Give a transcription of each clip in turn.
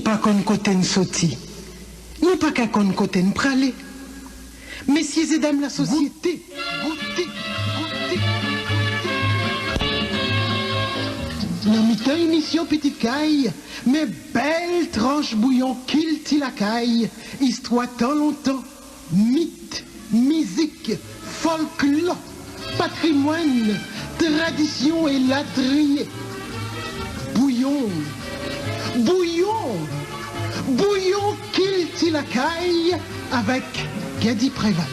pas qu'on côté ne sauti. Nous pas qu'à qu'on côté ne pralé. Messieurs et dames la société, goûtez. Dans mi-temps émission Petite Caille, mais belle tranche bouillon qu'il la caille, histoire tant longtemps, mythe, musique, folklore, patrimoine, tradition et latrier. Bouillon qu'il la caille avec Gadi Préval.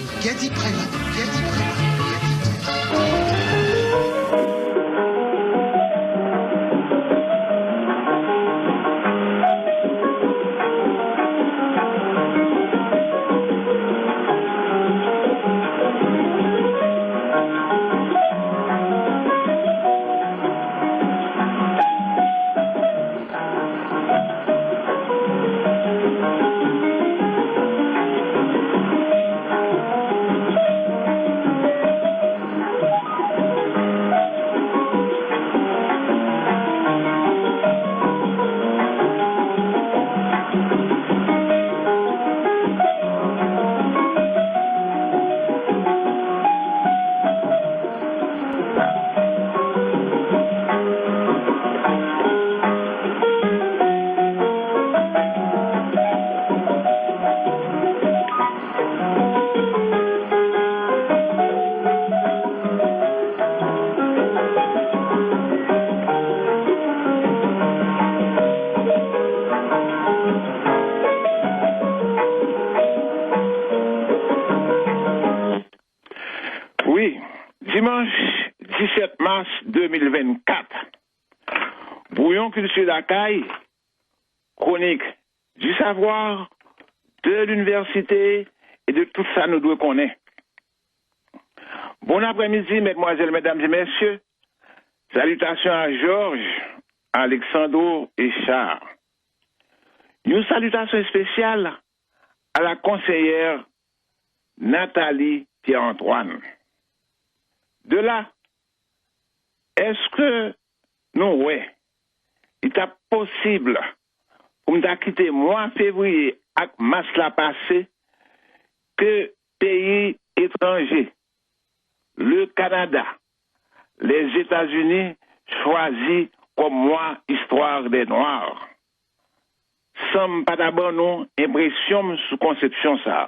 Oui, dimanche 17 mars 2024, Bouillon Culture d'Acaille, chronique du savoir, de l'université et de tout ça nous devons connaître. Bon après-midi, mesdemoiselles, mesdames et messieurs. Salutations à Georges, Alexandre et Charles. Une salutation spéciale à la conseillère Nathalie Pierre-Antoine. De là, est-ce que nous, ouais, il est possible pour nous quitter mois février avec mars la passé que pays étrangers, le Canada, les États-Unis choisissent comme mois histoire des Noirs. Sans pas d'abord nous impression sous conception ça.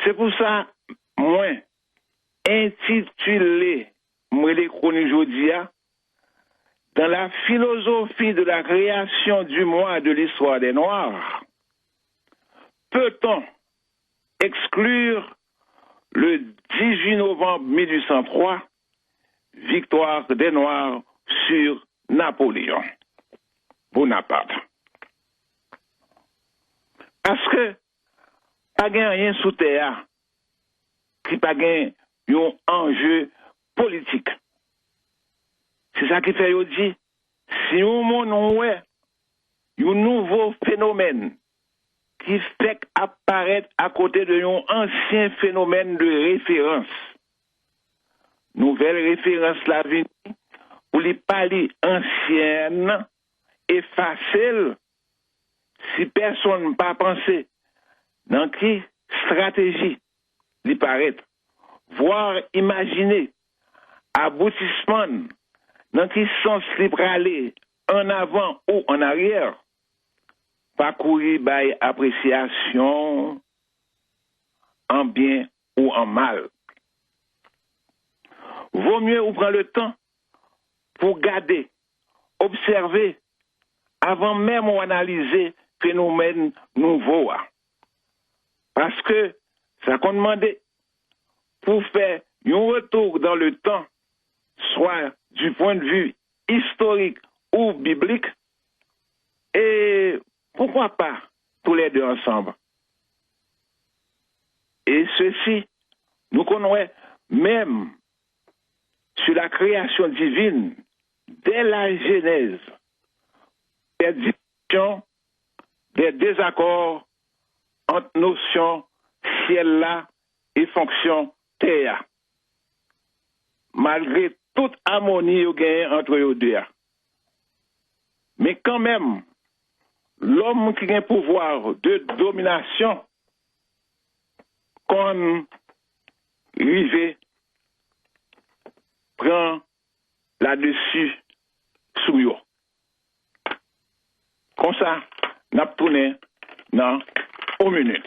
C'est pour ça, moi, intitulé les chroniques Jodia, dans la philosophie de la création du mois de l'histoire des Noirs, peut-on exclure le 18 novembre 1803, victoire des Noirs sur Napoléon Bonaparte? Parce que pas rien sous terre qui pas un enjeu politique. C'est ça qui fait dit, si on a un nouveau phénomène qui fait apparaître à côté de un ancien phénomène de référence, nouvelle référence la vie, pour les parler ancienne et facile, si personne n'a pas pensé dans qui stratégie lui paraît, voire imaginer aboutissement dans qui sens libre aller en avant ou en arrière, parcourir by appréciation en bien ou en mal. Vaut mieux ou prendre le temps pour garder, observer, avant même ou analyser phénomène nouveau. Parce que ça qu'on demandait pour faire un retour dans le temps, soit du point de vue historique ou biblique, et pourquoi pas tous les deux ensemble. Et ceci, nous connaissons même sur la création divine, dès la Genèse, des divisions, des désaccords entre notions ciel-là et fonction terre. Malgré toute harmonie au gain entre eux deux. Mais quand même, l'homme qui a un pouvoir de domination, qu'on rive, prend là-dessus sous yo. Comme ça, n'a tourné dans une minute.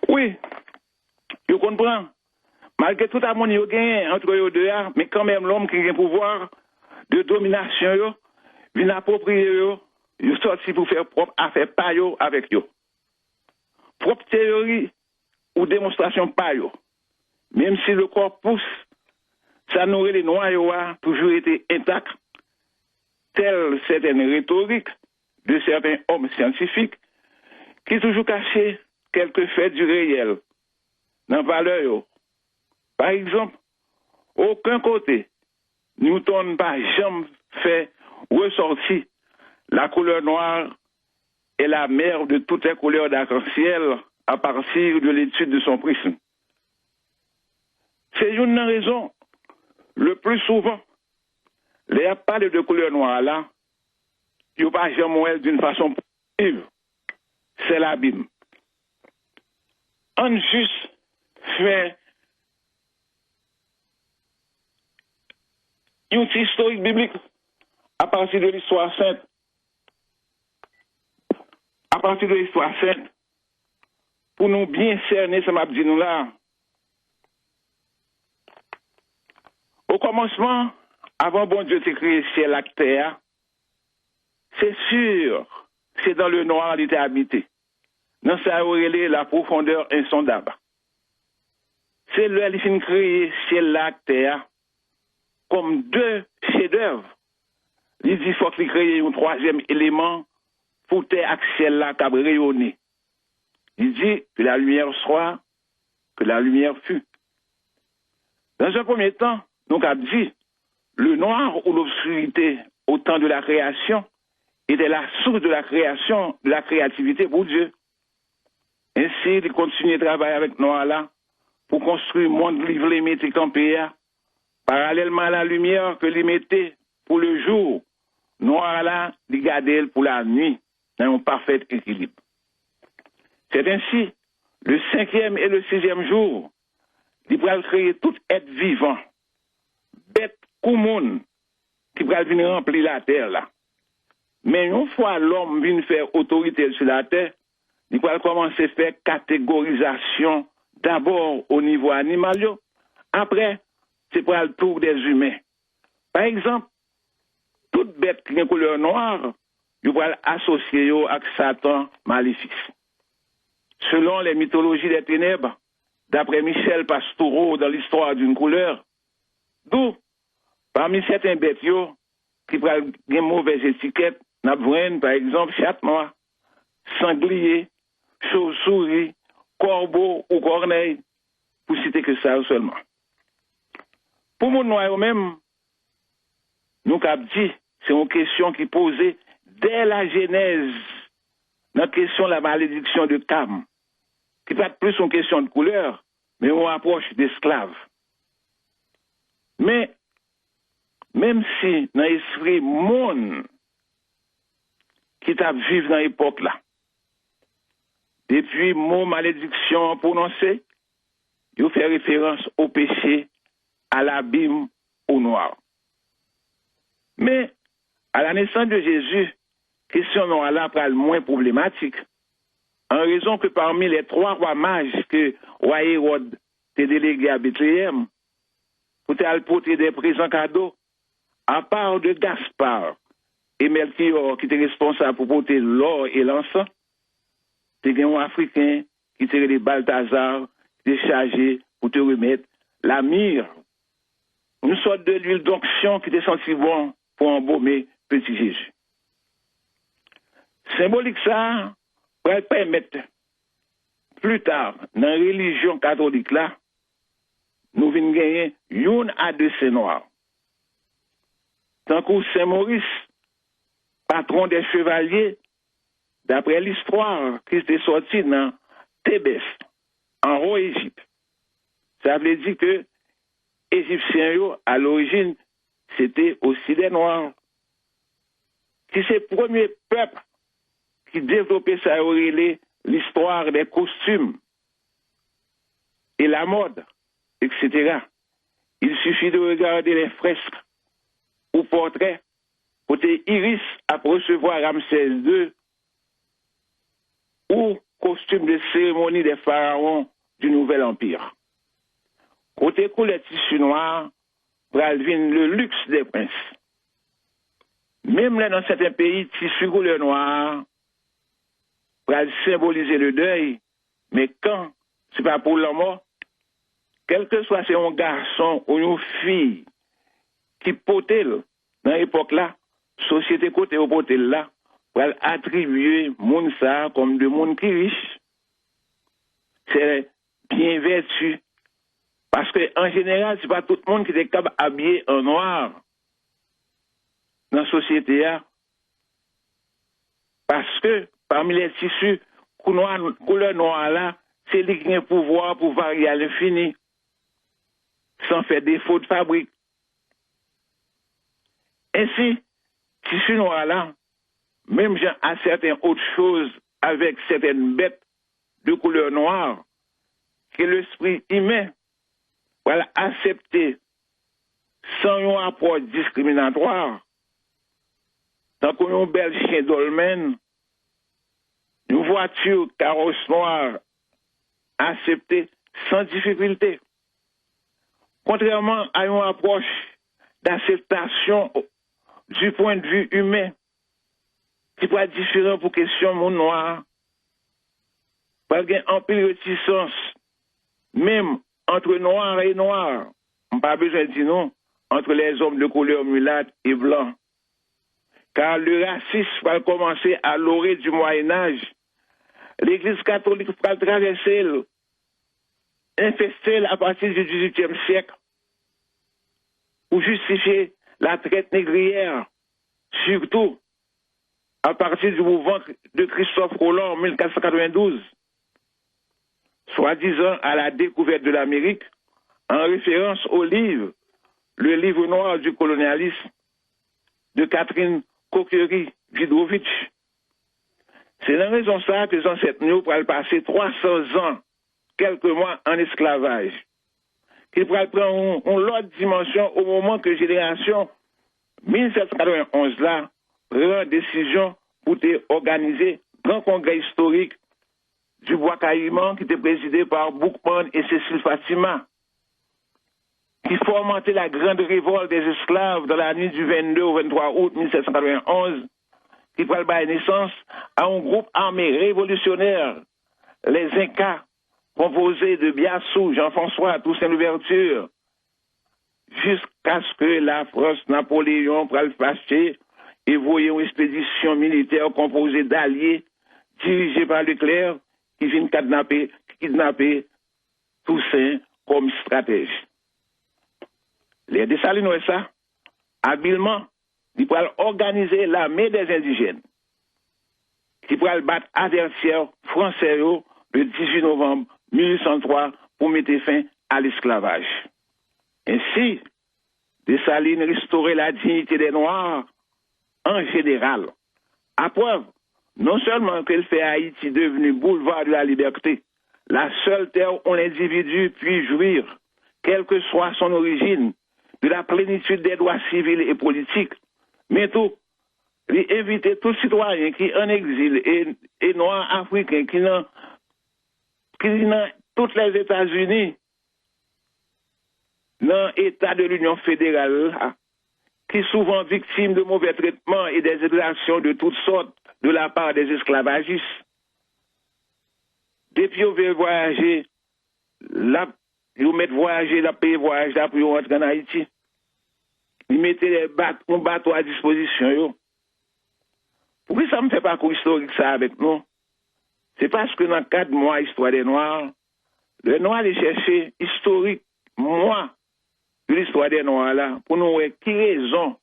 Oui, je comprends. Malgré tout le monde qui a entre eux deux, mais quand même l'homme qui a un pouvoir de domination, vient approprier, il sorti pour faire propre affaire pas avec eux. Propre théorie ou démonstration pas eux. Même si le corps pousse, ça nourrit les noyaux a toujours été intact, telle certaines rhétoriques de certains hommes scientifiques qui toujours cachaient quelques faits du réel dans valeur. Par exemple, aucun côté, Newton n'a jamais fait ressortir la couleur noire et la mère de toutes les couleurs d'arc-en-ciel à partir de l'étude de son prisme. C'est une raison, le plus souvent, les parlent de couleur noire là, ils n'ont pas jamais d'une façon positive. C'est l'abîme. On juste fait une historique biblique à partir de l'histoire sainte. À partir de l'histoire sainte, pour nous bien cerner ce m'a dit nous là. Au commencement, avant bon Dieu de créer ciel et terre, c'est sûr, c'est dans le noir il était habité. Dans sa aurélie, la profondeur insondable. C'est là qu'il finit créer ciel et terre comme deux chefs-d'œuvre. Il dit qu'il faut qu'il crée un troisième élément pour terre et ciel là qui a rayonné. Il dit que la lumière soit, que la lumière fut. Dans un premier temps, nous avons dit le noir ou l'obscurité au temps de la création était la source de la création, de la créativité pour Dieu. Ainsi, il continue de travailler avec noir là pour construire le monde livré métier campé, parallèlement à la lumière que lui mettait pour le jour, noir là, il gardait pour la nuit, dans un parfait équilibre. C'est ainsi, le 5e et le 6e jour, il va créer tout être vivant, bête ou monde, qui va venir remplir la terre là. Mais une fois l'homme vient faire autorité sur la terre, il va commencer à faire catégorisation d'abord au niveau animal, après, c'est pour le tour des humains. Par exemple, toute bête qui a une couleur noire, il va associer avec Satan maléfique. Selon les mythologies des ténèbres, d'après Michel Pastoureau dans l'histoire d'une couleur, d'où, parmi certains bêtes qui prennent une mauvaise étiquette, nous avons par exemple chat noir, sanglier, chauve-souris, corbeau ou corneille, pour citer que ça seulement. Pour mon noir même, nous avons dit, c'est une question qui est posée dès la Genèse, dans la question de la malédiction de Cam, qui n'est pas plus une question de couleur, mais une approche d'esclave. Mais, même si dans l'esprit monde qui t'a vécu dans l'époque là, depuis le mot malédiction prononcé, il fait référence au péché, à l'abîme, au noir. Mais, à la naissance de Jésus, question noire là parle moins problématique, en raison que parmi les 3 rois mages que roi Hérode t'a délégué à Bethléem, pour t'apporter des présents cadeaux, à part de Gaspard et Melchior qui étaient responsables pour porter l'or et l'encens, c'est un Africain qui était les Balthazar, qui était chargé pour te remettre la myrrhe, une sorte de l'huile d'onction qui te sentit bon pour embaumer petit Jésus. Symbolique ça, pour permettre plus tard, dans la religion catholique là, nous venons gagner une à deux saints noirs. Tant que Saint Maurice, patron des chevaliers, d'après l'histoire qui était sortie dans Thébès, en haut Égypte. Ça veut dire que les Égyptiens, à l'origine, c'était aussi des Noirs. Qui c'est le premier peuple qui développait ça, l'histoire des costumes et la mode, etc. Il suffit de regarder les fresques ou portraits côté Iris à recevoir Ramsès II ou costume de cérémonie des pharaons du Nouvel Empire. Côté couleur tissu noir, pral-vin le luxe des princes. Même là dans certains pays, tissu couleur noir, pral symboliser le deuil, mais quand c'est pas pour la mort, quel que soit c'est un garçon ou une fille qui potel dans l'époque là, société côté au potel là, pour attribuer moun ça comme de monde qui riche. C'est bien vertu. Parce que en général, c'est pas tout le monde qui est capable d'habiller en noir dans la société là. Parce que parmi les tissus couleur noire là, c'est lui qui a un pouvoir pour varier à l'infini, sans faire défaut de fabrique. Ainsi, tissu noir là, même à certaines autres choses avec certaines bêtes de couleur noire, que l'esprit humain va accepter sans un apport discriminatoire. Tant qu'on a un bel chien dolmen, une voiture carrosse noire acceptée sans difficulté. Contrairement à une approche d'acceptation du point de vue humain, qui peut être différent pour question monde noir, parce qu'il y a un peu de réticence, même entre noir et noir, on n'a pas besoin de dire non, entre les hommes de couleur mulâtre et blanc. Car le racisme va commencer à l'orée du Moyen-Âge. L'Église catholique va traverser, infester à partir du XVIIIe siècle, pour justifier la traite négrière, surtout à partir du mouvement de Christophe Colomb en 1492, soi-disant à la découverte de l'Amérique, en référence au livre, le livre noir du colonialisme de Catherine Coquery-Vidovitch. C'est la raison de ça que les ancêtres nous pourraient passer 300 ans, quelques mois en esclavage, qui pourraient prendre une autre dimension au moment que génération 1791 là prend décision pour organiser grand congrès historique du Bois Caïman qui était présidé par Boukman et Cécile Fatima, qui fomentait la grande révolte des esclaves dans la nuit du 22 au 23 août 1791, qui prit naissance à un groupe armé révolutionnaire, les Incas, composés de Biassou, Jean-François, Toussaint Louverture, jusqu'à ce que la France, Napoléon, prit le fâché et voyait une expédition militaire composée d'alliés dirigée par Leclerc qui vient kidnapper Toussaint comme stratège. Les Dessalines, ça, habilement, ils pourraient organiser l'armée des indigènes, qui pourraient battre adversaires français le 18 novembre 1803 pour mettre fin à l'esclavage. Ainsi, Dessalines restaurait la dignité des Noirs en général. À preuve, non seulement qu'elle fait Haïti devenu boulevard de la liberté, la seule terre où l'individu puisse jouir, quelle que soit son origine, de la plénitude des droits civils et politiques, mais tout, inviter tout citoyen qui en exil et noir africain qui dans tous les États-Unis, dans l'État de l'Union fédérale, qui sont souvent victimes de mauvais traitements et des exactions de toutes sortes de la part des esclavagistes. Depuis qu'on veut voyager, ils mettent voyager, la payer voyage là pour rentrer en Haïti. Ils mettaient un bateau à disposition. Yo. Pourquoi ça ne me fait pas cours historique ça avec nous? C'est parce que dans le cadre de moi, Histoire des Noirs, le Noir les chercher historique, moi, de l'histoire des Noirs là, pour nous voir qui raison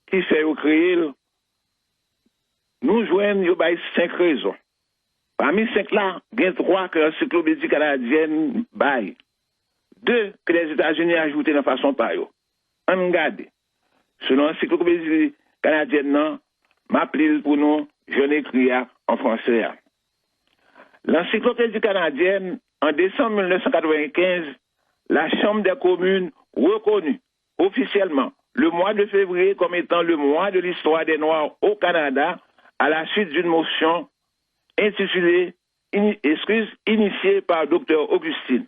qui fait créer. Nous joignons 5 raisons. Parmi 5 là, il y a 3 que l'encyclopédie canadienne baille. 2 que les États-Unis ont ajouté de façon par eux. On regarde. Selon l'encyclopédie canadienne, m'appelle pour nous, je l'écris en français. L'encyclopédie canadienne, en décembre 1995, la Chambre des communes reconnut officiellement le mois de février comme étant le mois de l'histoire des Noirs au Canada à la suite d'une motion intitulée initiée par Dr. Augustine.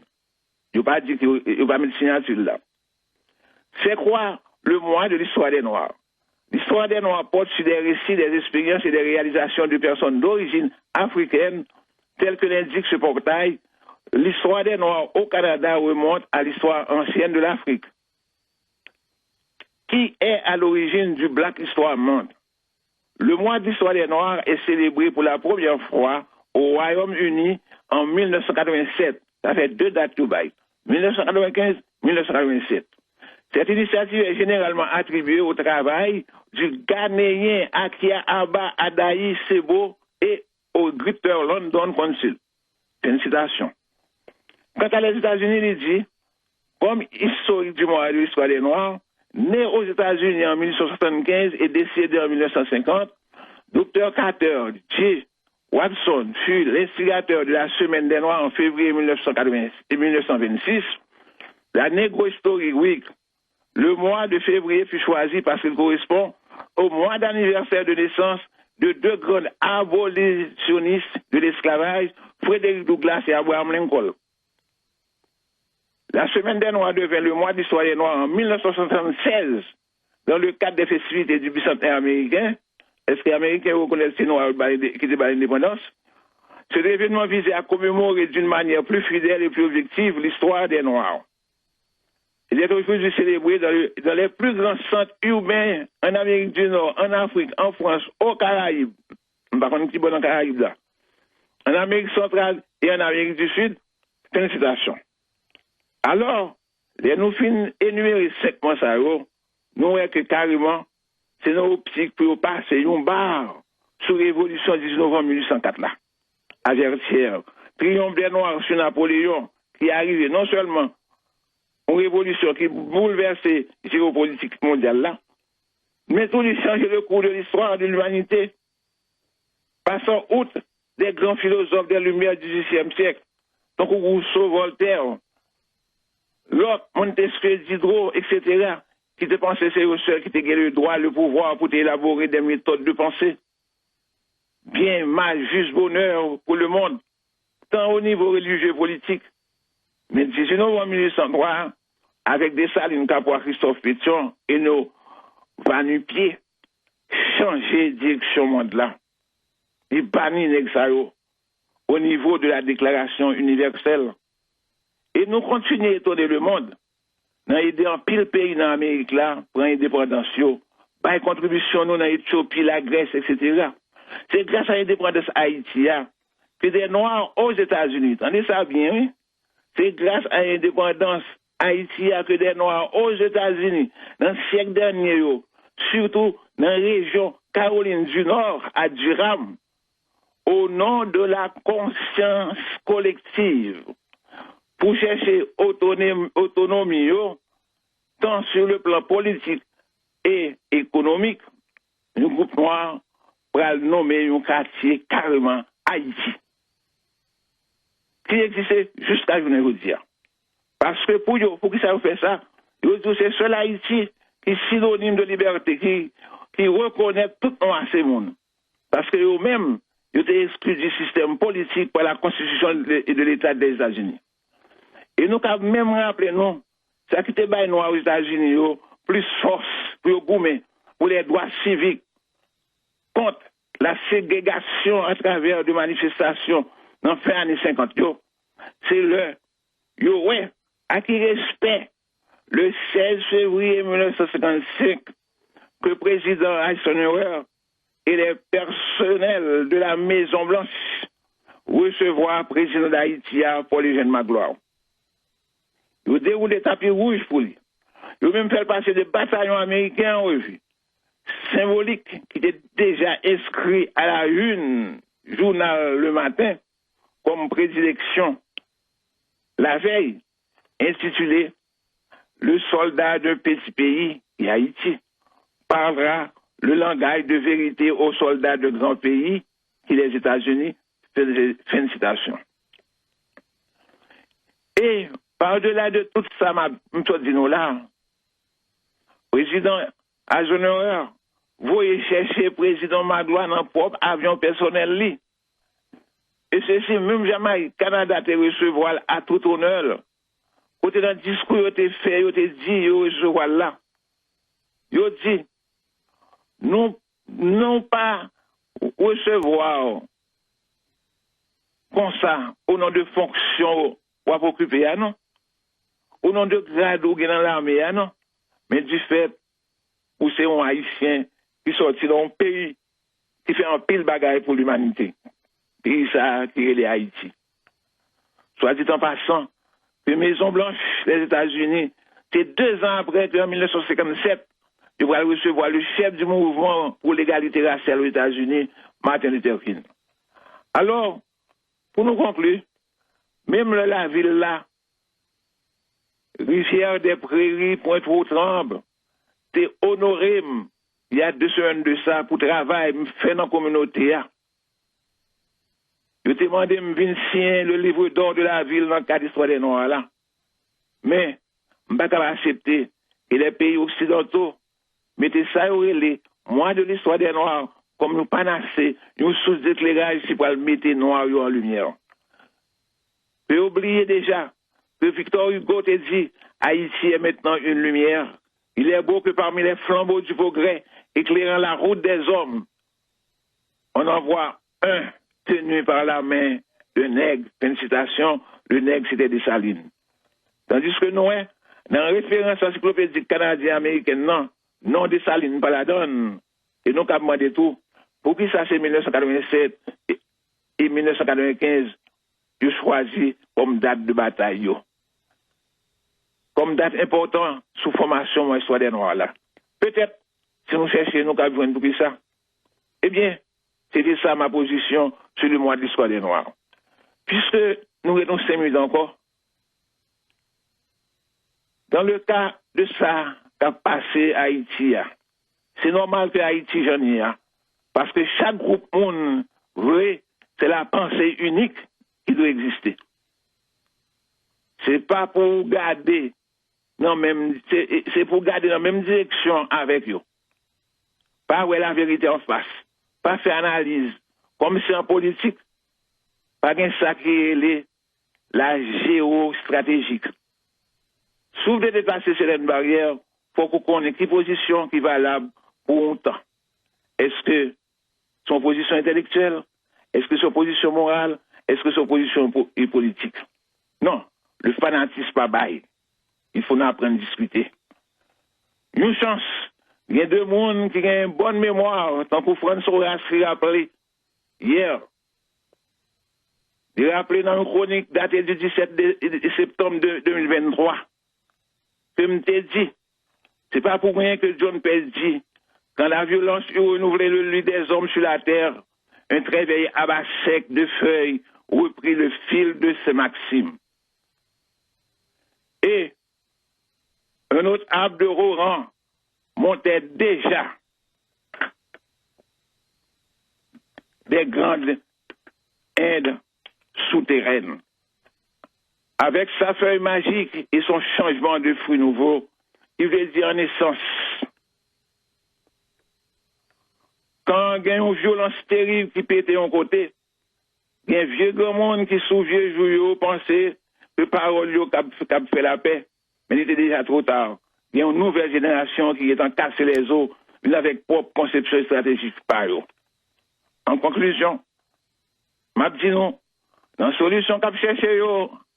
Je ne vais pas dire qu'il n'y a pas de signature là. C'est quoi le mois de l'histoire des Noirs? L'histoire des Noirs porte sur des récits, des expériences et des réalisations de personnes d'origine africaine, telles que l'indique ce portail. L'histoire des Noirs au Canada remonte à l'histoire ancienne de l'Afrique, qui est à l'origine du Black Histoire Month. Le mois d'histoire des Noirs est célébré pour la première fois au Royaume-Uni en 1987. Ça fait 2 dates tout bail. 1995-1987. Cette initiative est généralement attribuée au travail du Ghanéen Akia Abba Adaï Sebo et au Greater London Council. C'est une citation. Quant à les États-Unis, il dit, comme historique du mois de l'histoire des Noirs, né aux États-Unis en 1875 et décédé en 1950, Dr. Carter J. Watson fut l'instigateur de la Semaine des Noirs en février 1926. La Negro History Week, le mois de février, fut choisi parce qu'il correspond au mois d'anniversaire de naissance de 2 grands abolitionnistes de l'esclavage, Frédéric Douglass et Abraham Lincoln. La Semaine des Noirs devint le mois d'histoire des Noirs en 1976 dans le cadre des festivités du bicentenaire américain. Est-ce que les Américains reconnaissent ces Noirs qui étaient par l'indépendance? Cet événement visait à commémorer d'une manière plus fidèle et plus objective l'histoire des Noirs. Il est aujourd'hui célébré dans les plus grands centres urbains en Amérique du Nord, en Afrique, en France, aux Caraïbes. Par contre, petit bon en Caraïbes là. En Amérique centrale et en Amérique du Sud. C'est une citation. Alors, les nous finissons énumérer 5 mois ça, nous voyons que carrément, c'est nos optiques pour passer une barre sur l'évolution 19 novembre 1804 là. Avertir, triomphe des Noirs sur Napoléon, qui est arrivé non seulement une révolution qui bouleversait la géopolitique mondiale là, mais tout lui changer le cours de l'histoire de l'humanité, passant outre des grands philosophes des Lumières du XVIIIe siècle, donc Rousseau, Voltaire, Locke, Montesquieu, Diderot, etc., qui te pensaient c'est eux seuls qui te gagné le droit, le pouvoir pour élaborer des méthodes de pensée. Bien, mal, juste bonheur pour le monde, tant au niveau religieux et politique. Mais le 19 novembre 1803, avec des salines Capois Christophe Pétion et nos vanupiers, changer de direction monde là. Et bannir Nexayo au niveau de la déclaration universelle. Et nous continuons à étonner le monde. Nous avons aidé en pile pays dans l'Amérique là, pour l'indépendance, par une contribution dans l'Éthiopie, la Grèce, etc. C'est grâce à l'indépendance Haïti que des Noirs aux États-Unis, entendez ça bien, oui? C'est grâce à l'indépendance Haïti que des Noirs aux États-Unis, dans le siècle dernier, surtout dans la région Caroline du Nord, à Durham, au nom de la conscience collective, pour chercher autonomie, tant sur le plan politique et économique, le groupe noir va nommer un quartier carrément Haïti, qui existait jusqu'à journée aujourd'hui. Parce que pour qui ça fait ça, c'est seul Haïti qui est synonyme de liberté, qui reconnaît tout noir à ces mondes. Parce que eux-mêmes, ils étaient exclus du système politique par la Constitution de l'État des États-Unis. Et nous avons même rappelé, non, ça qui était bail noir aux États-Unis, plus force pour les droits civiques, contre la ségrégation à travers des manifestations dans fin années 50. C'est le, ouais, à qui respect le 16 février 1955 que le président Eisenhower et les personnels de la Maison Blanche recevoir le président d'Haïti pour les jeunes Magloire. Ils ont déroulé tapis rouge pour lui. Ils ont même fait passer des bataillons américains en revue, symbolique qui était déjà inscrit à la une journal le matin comme prédilection la veille, intitulé Le soldat d'un petit pays, et Haïti, parlera le langage de vérité aux soldats de grands pays, qui les États-Unis. Fin de citation. Et par-delà de tout ça, je dis nous là, président Eisenhower, voyez chercher président Magloire dans propre avion personnel li. Et ceci, même jamais Canada te recevoir à tout honneur. Côté dans le discours, il te fait, il te dit, il recevoir là. Il dit, non pas recevoir comme ça, au nom de fonction ou à occuper, non. Au nom de grade ou dans l'armée, non. Mais du fait où c'est un Haïtien qui sortit dans un pays qui fait un pile bagaille pour l'humanité. Pays ça qui est les Haïti. Soit dit en passant, les Maisons Blanches des États-Unis, c'est 2 ans après qu'en 1957, ils vont recevoir le chef du mouvement pour l'égalité raciale aux États-Unis, Martin Luther King. Alors, pour nous conclure, même la ville là, Rivière des Prairies, Pointe-aux-Trembles, t'es honoré, il y a 2 semaines de ça, pour travail, fait dans la communauté. Je t'ai demandé de venir signer le livre d'or de la ville dans le cadre d'histoire des Noirs là. Mais, je ne peux pas accepter que les pays occidentaux mettent ça au relais, moi de l'histoire des Noirs, comme nous panacés, une source d'éclairage si pour mettre les Noirs en lumière. Mais oubliez déjà que Victor Hugo te dit, Haïti est maintenant une lumière. Il est beau que parmi les flambeaux du progrès éclairant la route des hommes, on en voit un tenu par la main de nègre. Félicitations, le nègre c'était Dessalines. Tandis que nous, dans la référence encyclopédique canadienne-américaine, non Dessalines, pas la donne. Et nous, avons demandé tout. Pour qui ça, c'est 1987 et 1995, je choisis comme date de bataille. Comme date importante sous formation de l'histoire des Noirs là. Peut-être, si nous cherchons, nous avons besoin de ça. Eh bien, c'était ça ma position sur le mois de l'histoire des Noirs. Puisque nous avons 5 minutes encore, dans le cas de ça qu'a passé à Haïti, c'est normal que Haïti j'en ai, parce que chaque groupe monde veut, c'est la pensée unique qui doit exister. C'est pas pour garder c'est pour garder dans la même direction avec eux. Pas ouais la vérité en face. Pas faire analyse. Comme c'est en politique, pas qu'un sacré la géostratégique. Sauf de dépasser certaines barrières, faut qu'on connaisse quelle position qui est valable pour un temps. Est-ce que son position intellectuelle? Est-ce que son position morale? Est-ce que son position politique? Non, le fanatisme pas bail. Il faut nous apprendre à discuter. Une chance, il y a 2 personnes qui ont une bonne mémoire, tant que François Horace l'a rappelé hier. Il a rappelé dans une chronique datée du 17 septembre 2023. Comme je dit, c'est pas pour rien que John Pell dit, quand la violence eut renouvelé le lit des hommes sur la terre, un tréveil à bas sec de feuilles reprit le fil de ses maximes. Et un autre arbre de Roran montait déjà des grandes Indes souterraines. Avec sa feuille magique et son changement de fruits nouveaux, il veut dire en essence, quand il y a une violence terrible qui pète de côté, il y a un vieux grand monde qui sous vieux jouillot pensait que parole qui a fait la paix, mais il était déjà trop tard. Il y a une nouvelle génération qui est en casser les os, avec propre conception stratégique par eux. En conclusion, m'a dit nous, dans la solution qu'a cherché,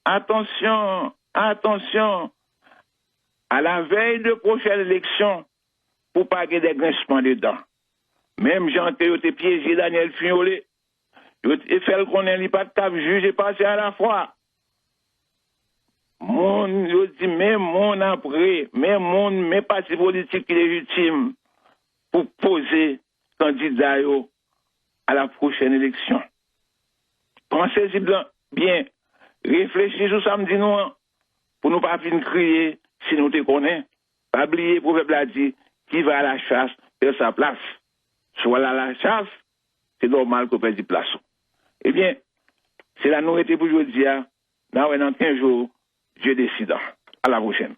attention, attention, à la veille de prochaine élection, pour pas qu'il y ait des grincements dedans. Même Jean Théoté piégé Daniel Fiolet, il fait qu'on n'ait pas de cap juge et passer à la fois. Je dis, même mon après, même mon, mes partis politiques qui est légitime pour poser candidat à la prochaine élection. Pensez-y bien, réfléchissez sur samedi noir pour nous pas finir crier si nous te connaissons. Pas oublier, le prophète l'a dit, qui va à la chasse perd sa place. Soit à la chasse, c'est normal qu'on perde place. Eh bien, c'est la nourriture pour aujourd'hui. Dans 15 jours, Dieu décide. À la prochaine.